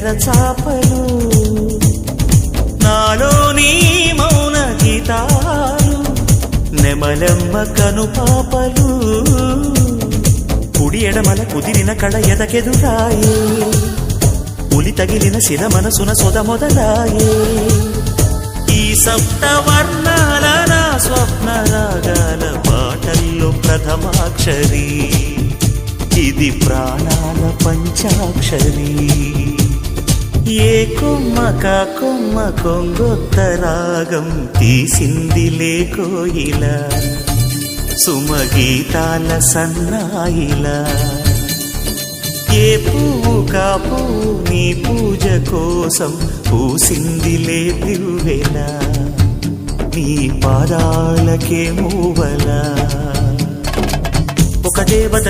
తెరచాపలు నాలోని మౌన గీతాలు నెమలెమ్మ కనుపాపలు కుడి ఎడమల కుదిరిన కళ ఎదకెదురాయే ఉలి తగిలిన శిల మనసున సొద మొదలాయే ఈ సప్త వర్ణాల నా స్వప్న రాగాల పాటల్లో ప్రథమాక్షరి ఇది ప్రాణాల పంచాక్షరి ఏ కొమ్మక కొమ్మ కొంగొత్త రాగం తీసిందిలే కోయిల సుమగీతాల సన్నాయిలా ఏ పువ్వు కా పువ్వు నీ పూజ కోసం పూసిందిలే దివ్వెల నీ పాదాలకే మూవల ఒక దేవత